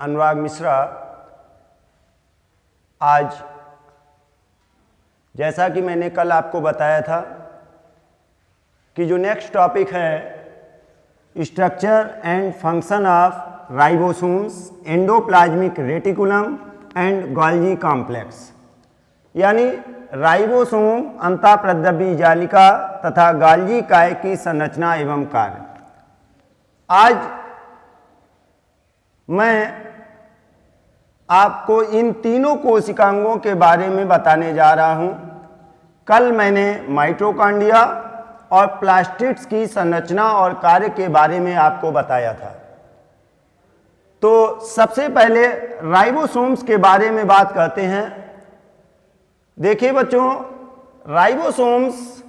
अनुराग मिश्रा। आज जैसा कि मैंने कल आपको बताया था कि जो नेक्स्ट टॉपिक है structure and function of ribosomes, endoplasmic reticulum and Golgi complex, यानी राइबोसोम, अंतःप्रद्रव्य जालिका तथा गोल्गी काय की संरचना एवं कार्य। आज मैं आपको इन तीनों कोशिकांगों के बारे में बताने जा रहा हूं। कल मैंने माइटोकॉन्ड्रिया और प्लास्टिड्स की संरचना और कार्य के बारे में आपको बताया था। तो सबसे पहले राइबोसोम्स के बारे में बात करते हैं। देखिए बच्चों, राइबोसोम्स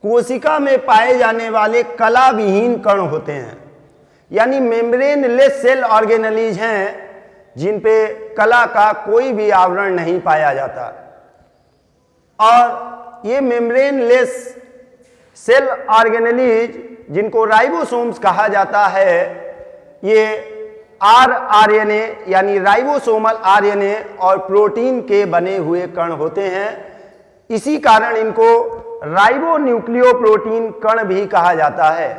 कोशिका में पाए जाने वाले कला विहीन कण होते हैं, यानी मेम्ब्रेनलेस सेल ऑर्गेनेलीज हैं जिन पे कला का कोई भी आवरण नहीं पाया जाता। और ये मेम्ब्रेनलेस सेल ऑर्गेनेलीज जिनको राइबोसोम्स कहा जाता है, ये आरएनए यानी राइबोसोमल आरएनए और प्रोटीन के बने हुए कण होते हैं। इसी कारण इनको राइबोन्यूक्लियोप्रोटीन कण भी कहा जाता है।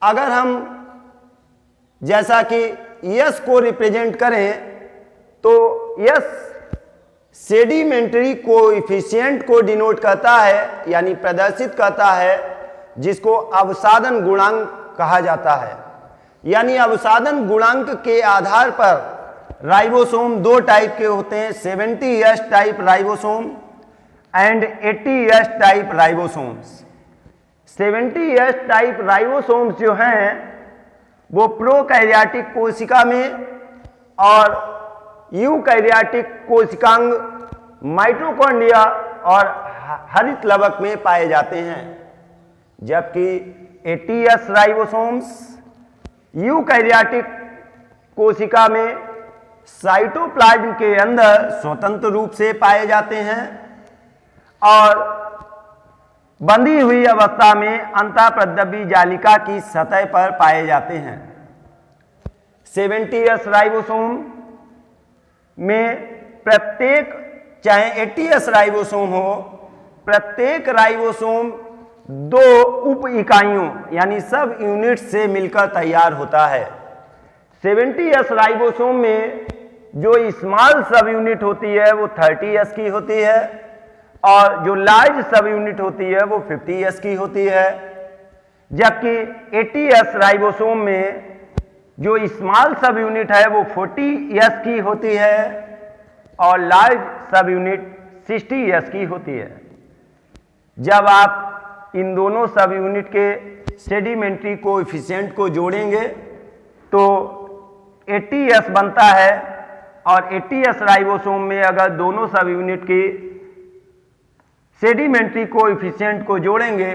अगर हम जैसा कि यस को रिप्रेजेंट करें तो यस सेडिमेंट्री कोएफिशिएंट को डिनोट करता है, यानी प्रदर्शित करता है, जिसको अवसादन गुणांक कहा जाता है। यानी अवसादन गुणांक के आधार पर राइबोसोम दो टाइप के होते हैं, 70S type ribosome and 80S type ribosomes. 70S type ribosomes जो हैं वो प्रोकैरियोटिक कोशिका में और यूकैरियोटिक कोशिकांग माइटोकॉन्ड्रिया और हरित लवक में पाए जाते हैं, जबकि 80S राइबोसोम्स यूकैरियोटिक कोशिका में साइटोप्लाज्म के अंदर स्वतंत्र रूप से पाए जाते हैं और बंधी हुई अवस्था में अंतःप्रद्रव्य जालिका की सतह पर पाए जाते हैं। 70S राइबोसोम में प्रत्येक, चाहे 80S राइबोसोम हो, प्रत्येक राइबोसोम दो उप इकाइयों यानी सब यूनिट से मिलकर तैयार होता है। 70S राइबोसोम में जो स्मॉल सब यूनिट होती है वो 30S की होती है और जो लार्ज सब यूनिट होती है वो 50S की होती है, जबकि 80S राइबोसोम में जो स्मॉल सब यूनिट है वो 40S की होती है और लार्ज सब यूनिट 60S की होती है। जब आप इन दोनों सब यूनिट के सेडिमेंट्री कोएफिशिएंट को जोड़ेंगे तो 80S बनता है और 80S राइबोसोम में अगर दोनों सब यूनिट की सेडिमेंट्री कोएफिशिएंट को जोड़ेंगे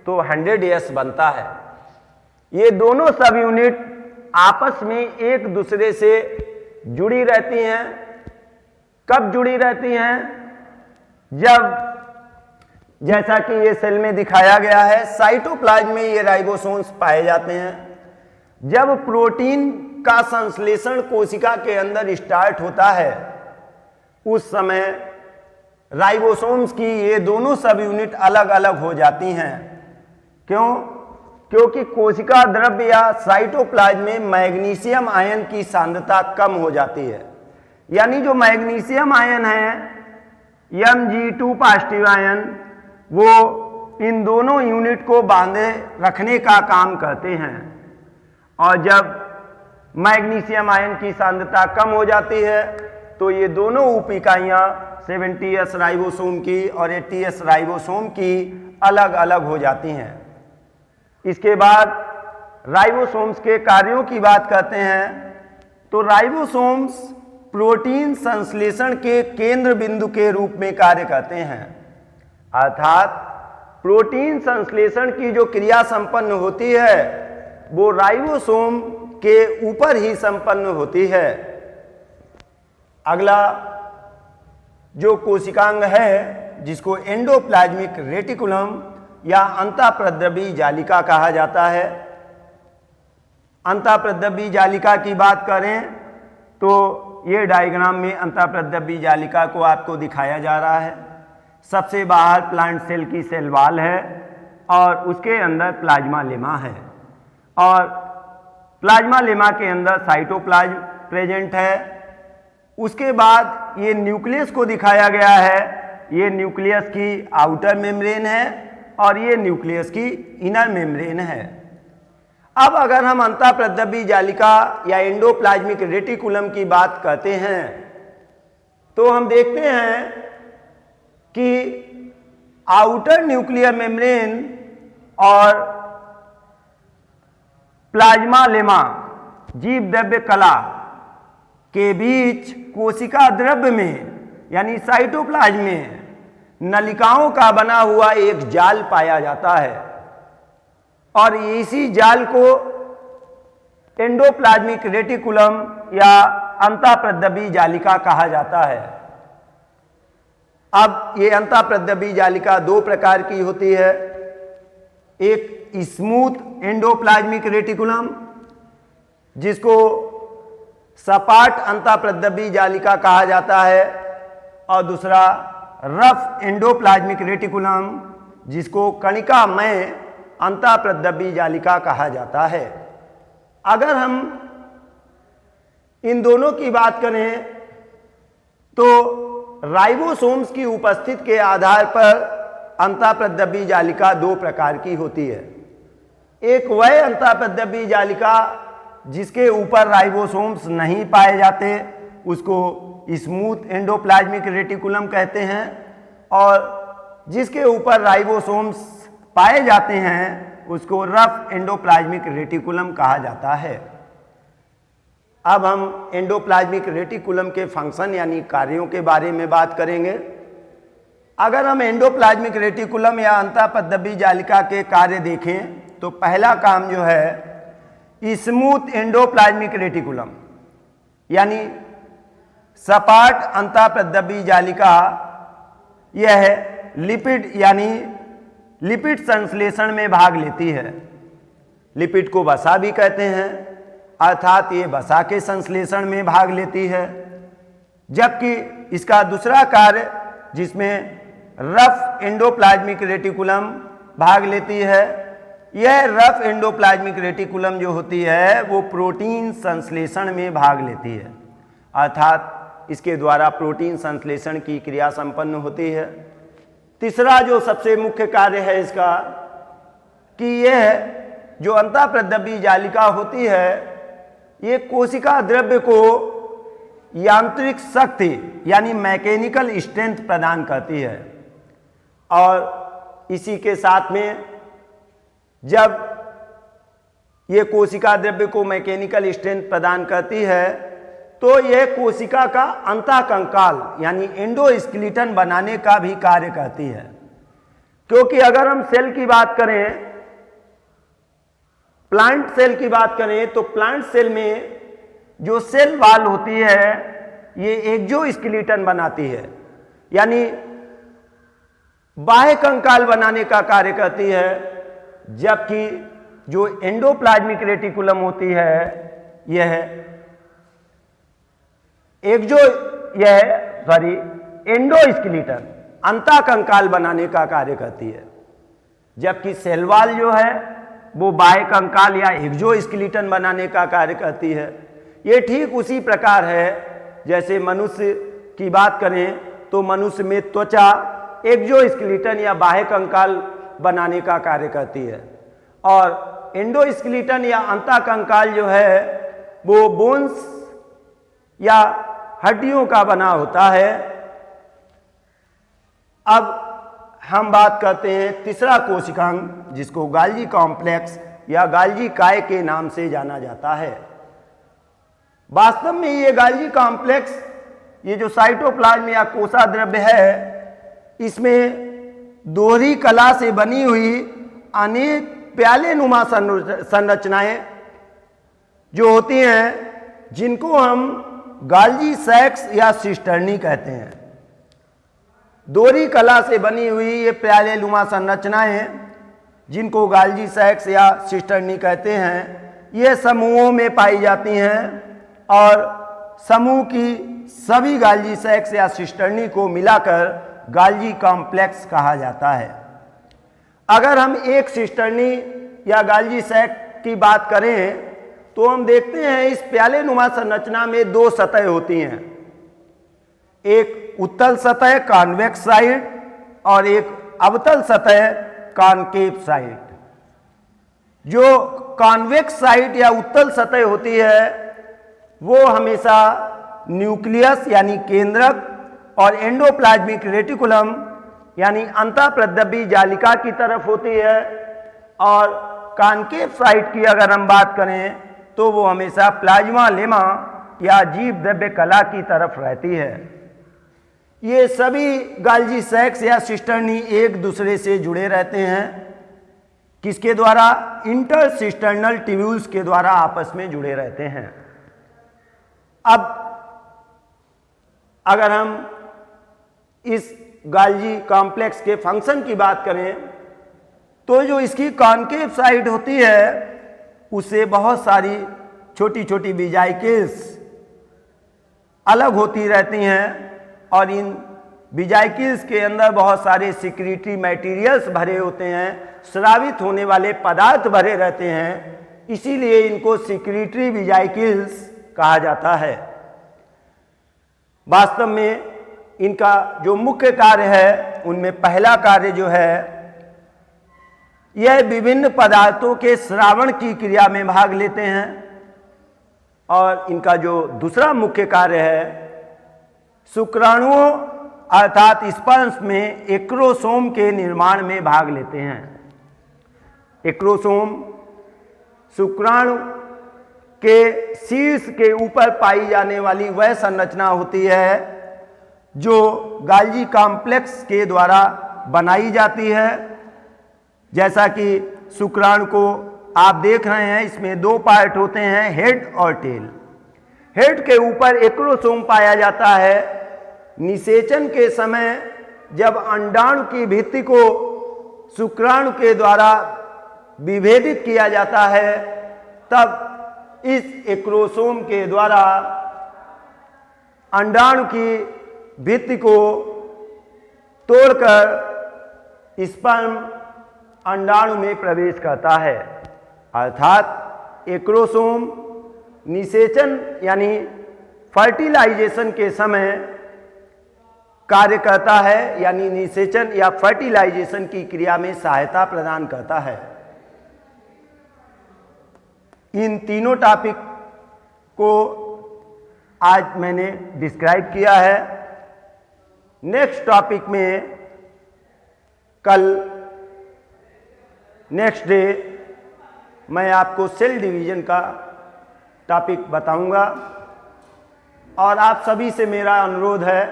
तो 100S बनता है। ये दोनों सब यूनिट आपस में एक दूसरे से जुड़ी रहती हैं। कब जुड़ी रहती हैं? जब, जैसा कि ये सेल में दिखाया गया है, साइटोप्लाज्म में ये राइबोसोम्स पाए जाते हैं। जब प्रोटीन का संश्लेषण कोशिका के अंदर स्टार्ट होता है उस समय राइबोसोम्स की ये दोनों सब यूनिट अलग अलग हो जाती हैं। क्यों? क्योंकि कोशिका द्रव्य या साइटोप्लाज्म में मैग्नीशियम आयन की सांद्रता कम हो जाती है। यानी जो मैग्नीशियम आयन है, Mg2 पॉजिटिव आयन, वो इन दोनों यूनिट को बांधे रखने का काम करते हैं और जब मैग्नीशियम आयन की सांद्रता कम हो जाती है तो ये दोनों उप इकाइयाँ 70S राइबोसोम की और 80S राइबोसोम की अलग अलग हो जाती हैं। इसके बाद राइबोसोम्स के कार्यों की बात करते हैं तो राइबोसोम्स प्रोटीन संश्लेषण के केंद्र बिंदु के रूप में कार्य करते हैं। अर्थात प्रोटीन संश्लेषण की जो क्रिया संपन्न होती है वो राइबोसोम के ऊपर ही संपन्न होती है। अगला जो कोशिकांग है जिसको एंडोप्लाज्मिक रेटिकुलम या अंतःप्रद्रव्य जालिका कहा जाता है। अंतःप्रद्रव्य जालिका की बात करें तो ये डायग्राम में अंतःप्रद्रव्य जालिका को आपको दिखाया जा रहा है। सबसे बाहर प्लांट सेल की सेल वॉल है और उसके अंदर प्लाज्मा लेमा है और प्लाज्मा लेमा के अंदर साइटोप्लाज्म प्रेजेंट है। उसके बाद ये न्यूक्लियस को दिखाया गया है। ये न्यूक्लियस की आउटर मेम्ब्रेन है और ये न्यूक्लियस की इनर मेम्ब्रेन है। अब अगर हम अंतःप्रद्रव्य जालिका या एंडोप्लाज्मिक रेटिकुलम की बात करते हैं तो हम देखते हैं कि आउटर न्यूक्लियर मेम्ब्रेन और प्लाज्मा लेमा जीव द्रव्य कला के बीच कोशिका द्रव्य में यानी साइटोप्लाज्म में नलिकाओं का बना हुआ एक जाल पाया जाता है और इसी जाल को एंडोप्लाज्मिक रेटिकुलम या अंतःप्रद्रव्य जालिका कहा जाता है। अब ये अंतःप्रद्रव्य जालिका दो प्रकार की होती है। एक स्मूथ एंडोप्लाज्मिक रेटिकुलम जिसको सपाट अंतःप्रद्रव्य जालिका कहा जाता है और दूसरा रफ एंडोप्लाज्मिक रेटिकुलम जिसको कणिकामय अंतःप्रद्रव्य जालिका कहा जाता है। अगर हम इन दोनों की बात करें तो राइबोसोम्स की उपस्थिति के आधार पर अंतःप्रद्रव्य जालिका दो प्रकार की होती है। एक वह अंतःप्रद्रव्य जालिका जिसके ऊपर राइबोसोम्स नहीं पाए जाते उसको स्मूथ एंडोप्लाज्मिक रेटिकुलम कहते हैं और जिसके ऊपर राइबोसोम्स पाए जाते हैं उसको रफ एंडोप्लाज्मिक रेटिकुलम कहा जाता है। अब हम एंडोप्लाज्मिक रेटिकुलम के फंक्शन यानी कार्यों के बारे में बात करेंगे। अगर हम एंडोप्लाज्मिक रेटिकुलम या अंतःप्रद्रव्य जालिका के कार्य देखें तो पहला काम जो है स्मूथ एंडोप्लाज्मिक रेटिकुलम यानी सपाट अंतःप्रद्रव्य जालिका यह लिपिड यानी लिपिड संश्लेषण में भाग लेती है। लिपिड को वसा भी कहते हैं अर्थात ये वसा के संश्लेषण में भाग लेती है। जबकि इसका दूसरा कार्य जिसमें रफ एंडोप्लाज्मिक रेटिकुलम भाग लेती है, यह रफ एंडोप्लाज्मिक रेटिकुलम जो होती है वो प्रोटीन संश्लेषण में भाग लेती है अर्थात इसके द्वारा प्रोटीन संश्लेषण की क्रिया संपन्न होती है। तीसरा जो सबसे मुख्य कार्य है इसका कि यह जो अंतःप्रद्रव्य जालिका होती है ये कोशिका द्रव्य को यांत्रिक शक्ति यानी मैकेनिकल स्ट्रेंथ प्रदान करती है और इसी के साथ में जब ये कोशिका द्रव्य को मैकेनिकल स्ट्रेंथ प्रदान करती है तो यह कोशिका का अंतःकंकाल यानी एंडोस्केलेटन बनाने का भी कार्य करती है। क्योंकि अगर हम सेल की बात करें, प्लांट सेल की बात करें तो प्लांट सेल में जो सेल वॉल होती है ये एक्सोस्केलेटन बनाती है यानी बाह्य कंकाल बनाने का कार्य करती है। जबकि जो एंडोप्लाज्मिक रेटिकुलम होती है यह एंडोस्केलेटन अंतःकंकाल बनाने का कार्य करती है। जबकि सेल वॉल जो है वो बाह्य कंकाल या एक्सोस्केलेटन बनाने का कार्य करती है। ये ठीक उसी प्रकार है जैसे मनुष्य की बात करें तो मनुष्य में त्वचा एक्सोस्केलेटन या बाह्य कंकाल बनाने का कार्य करती है और एंडोस्केलेटन या अंतःकंकाल जो है वो बोन्स या हड्डियों का बना होता है। अब हम बात करते हैं तीसरा कोशिकांग जिसको गाल्जी कॉम्प्लेक्स या गाल्जी काय के नाम से जाना जाता है। वास्तव में ये गाल्जी कॉम्प्लेक्स ये जो साइटोप्लाज्म या कोशा द्रव्य है इसमें दोहरी कला से बनी हुई अनेक प्याले नुमा संरचनाएं जो होती हैं जिनको हम गाल्जी सैक्स या सिस्टर्नी कहते हैं। दोहरी कला से बनी हुई ये प्याले नुमा संरचनाएं जिनको गाल्जी सैक्स या सिस्टर्नी कहते हैं ये समूहों में पाई जाती हैं और समूह की सभी गाल्जी सैक्स या सिस्टर्नी को मिलाकर गाल्जी कॉम्प्लेक्स कहा जाता है। अगर हम एक सिस्टर्नी या गाल्जी सैक की बात करें तो हम देखते हैं इस प्याले नुमा संरचना में दो सतह होती हैं, एक उत्तल सतह कॉन्वेक्स साइड और एक अवतल सतह कॉनकेव साइड। जो कॉन्वेक्स साइड या उत्तल सतह होती है वो हमेशा न्यूक्लियस यानी केंद्रक और एंडोप्लाज्मिक रेटिकुलम यानी अंतःप्रद्रव्य जालिका की तरफ होती है, और कॉनकेव साइड की अगर हम बात करें तो वो हमेशा प्लाज्मा लेमा या जीव द्रव्य कला की तरफ रहती है। ये सभी गाल्जी सैक्स या सिस्टर्नी एक दूसरे से जुड़े रहते हैं, किसके द्वारा? इंटरसिस्टर्नल ट्यूब्यूल्स के द्वारा आपस में जुड़े रहते हैं। अब अगर हम इस गाल्जी कॉम्प्लेक्स के फंक्शन की बात करें तो जो इसकी कॉनकेव साइड होती है उससे बहुत सारी छोटी छोटी विजाइकिल्स अलग होती रहती हैं, और इन विजाइकिल्स के अंदर बहुत सारे सिक्रीटरी मटेरियल्स भरे होते हैं, स्रावित होने वाले पदार्थ भरे रहते हैं, इसीलिए इनको सिक्रीटरी विजाइकिल्स कहा जाता है। वास्तव में इनका जो मुख्य कार्य है उनमें पहला कार्य जो है यह विभिन्न पदार्थों के श्रावण की क्रिया में भाग लेते हैं, और इनका जो दूसरा मुख्य कार्य है शुक्राणुओं अर्थात स्पर्म्स में एक्रोसोम के निर्माण में भाग लेते हैं। एक्रोसोम शुक्राणु के शीर्ष के ऊपर पाई जाने वाली वह संरचना होती है जो गाल्जी कॉम्प्लेक्स के द्वारा बनाई जाती है। जैसा कि शुक्राणु को आप देख रहे हैं, इसमें दो पार्ट होते हैं, हेड और टेल। हेड के ऊपर एक्रोसोम पाया जाता है। निषेचन के समय जब अंडाणु की भित्ति को शुक्राणु के द्वारा विभेदित किया जाता है तब इस एक्रोसोम के द्वारा अंडाणु की भित्ति को तोड़कर स्पर्म अंडाणु में प्रवेश करता है, अर्थात एक्रोसोम निषेचन यानी फर्टिलाइजेशन के समय कार्य करता है, यानी निषेचन या फर्टिलाइजेशन की क्रिया में सहायता प्रदान करता है। इन तीनों टॉपिक को आज मैंने डिस्क्राइब किया है। नेक्स्ट टॉपिक में कल नेक्स्ट डे मैं आपको सेल डिवीजन का टॉपिक बताऊंगा, और आप सभी से मेरा अनुरोध है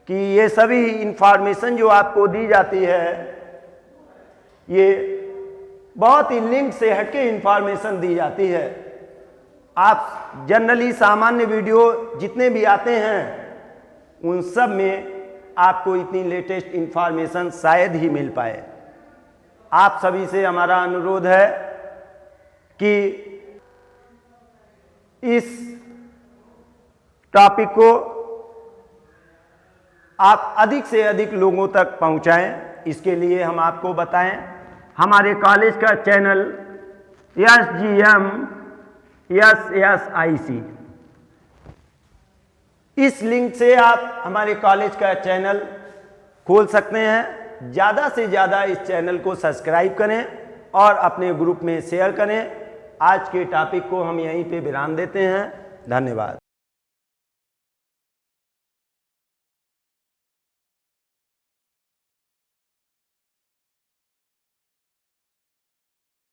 कि ये सभी इंफॉर्मेशन जो आपको दी जाती है ये बहुत ही लिंक से हटके इंफॉर्मेशन दी जाती है। आप जनरली सामान्य वीडियो जितने भी आते हैं उन सब में आपको इतनी लेटेस्ट इंफॉर्मेशन शायद ही मिल पाए। आप सभी से हमारा अनुरोध है कि इस टॉपिक को आप अधिक से अधिक लोगों तक पहुंचाएं। इसके लिए हम आपको बताएं, हमारे कॉलेज का चैनल SGM SSIC, इस लिंक से आप हमारे कॉलेज का चैनल खोल सकते हैं। ज़्यादा से ज़्यादा इस चैनल को सब्सक्राइब करें और अपने ग्रुप में शेयर करें। आज के टॉपिक को हम यहीं पे विराम देते हैं। धन्यवाद।